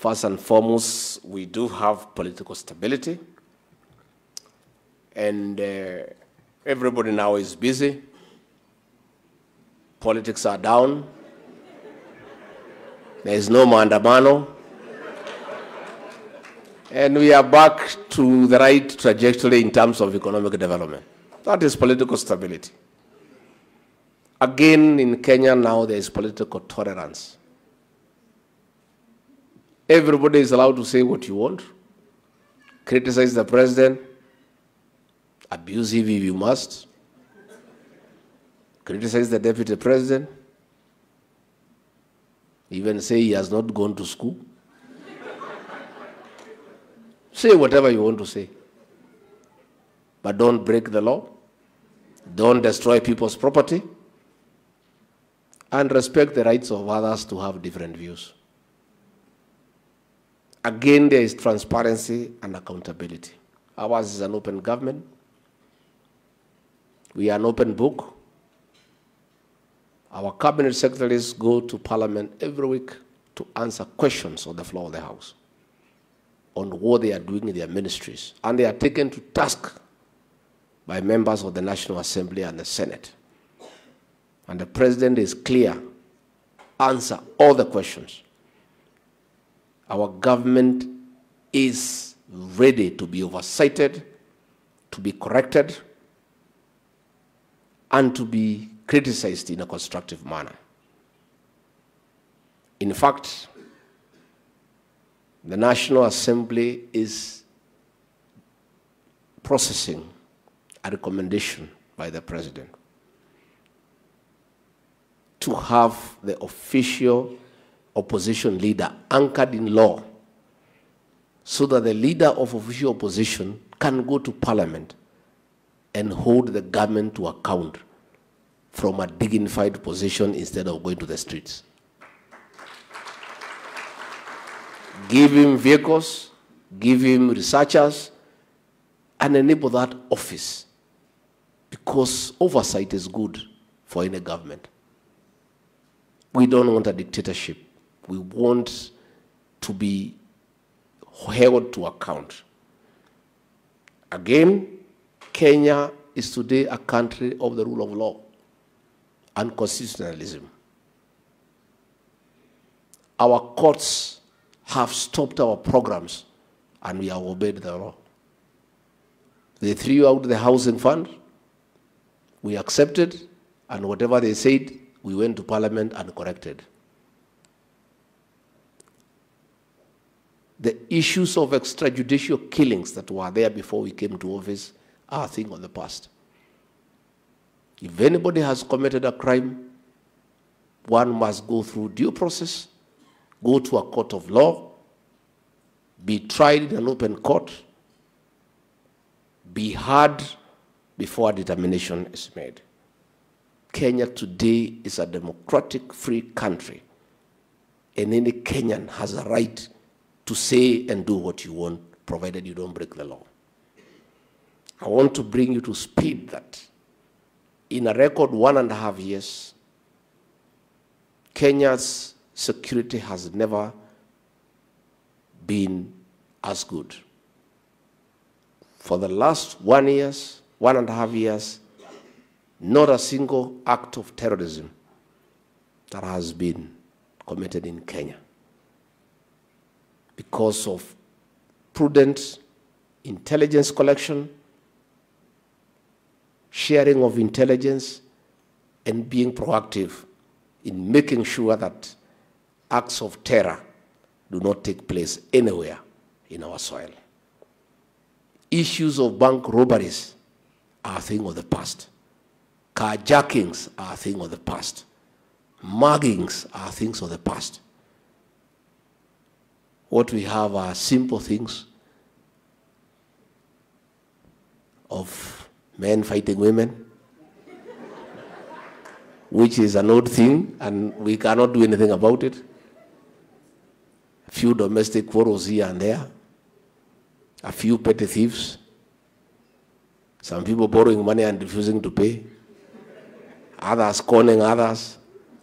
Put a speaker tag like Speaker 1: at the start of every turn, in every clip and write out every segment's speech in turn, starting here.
Speaker 1: First and foremost, we do have political stability, and everybody now is busy. Politics are down. There is no maandamano. And we are back to the right trajectory in terms of economic development. That is political stability. Again, in Kenya now, there is political tolerance. Everybody is allowed to say what you want, criticize the president, abuse him if you must, criticize the deputy president, even say he has not gone to school. Say whatever you want to say, but don't break the law, don't destroy people's property, and respect the rights of others to have different views. Again, there is transparency and accountability. Ours is an open government. We are an open book. Our cabinet secretaries go to Parliament every week to answer questions on the floor of the House on what they are doing in their ministries. And they are taken to task by members of the National Assembly and the Senate. And the president is clear, answer all the questions. Our government is ready to be oversighted, to be corrected, and to be criticized in a constructive manner. In fact, the National Assembly is processing a recommendation by the president to have the official opposition leader anchored in law, so that the leader of official opposition can go to Parliament and hold the government to account from a dignified position instead of going to the streets. Give him vehicles, give him researchers, and enable that office, because oversight is good for any government. We don't want a dictatorship. We want to be held to account. Again, Kenya is today a country of the rule of law and constitutionalism. Our courts have stopped our programs and we have obeyed the law. They threw out the housing fund, we accepted, and whatever they said, we went to Parliament and corrected. The issues of extrajudicial killings that were there before we came to office are a thing of the past. If anybody has committed a crime, one must go through due process, go to a court of law, be tried in an open court, be heard before a determination is made. Kenya today is a democratic, free country, and any Kenyan has a right to say and do what you want, provided you don't break the law. I want to bring you to speed that in a record 1.5 years, Kenya's security has never been as good. For the last 1.5 years, not a single act of terrorism that has been committed in Kenya, because of prudent intelligence collection, sharing of intelligence, and being proactive in making sure that acts of terror do not take place anywhere in our soil. Issues of bank robberies are a thing of the past. Carjackings are a thing of the past. Muggings are things of the past. What we have are simple things of men fighting women, which is an odd thing, and we cannot do anything about it. A few domestic quarrels here and there, a few petty thieves, some people borrowing money and refusing to pay, others conning others.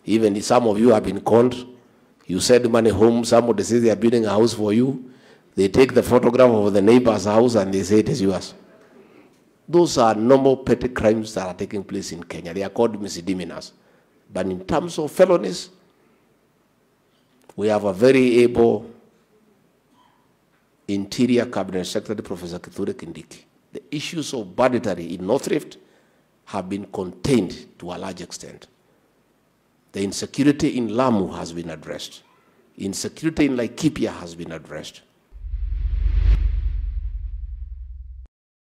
Speaker 1: Even some of you have been conned. You send money home, somebody says they are building a house for you. They take the photograph of the neighbor's house and they say it is yours. Those are normal petty crimes that are taking place in Kenya. They are called misdemeanors. But in terms of felonies, we have a very able Interior Cabinet Secretary, Professor Kithure Kindiki. The issues of banditry in North Rift have been contained to a large extent. The insecurity in Lamu has been addressed. Insecurity in Laikipia has been addressed.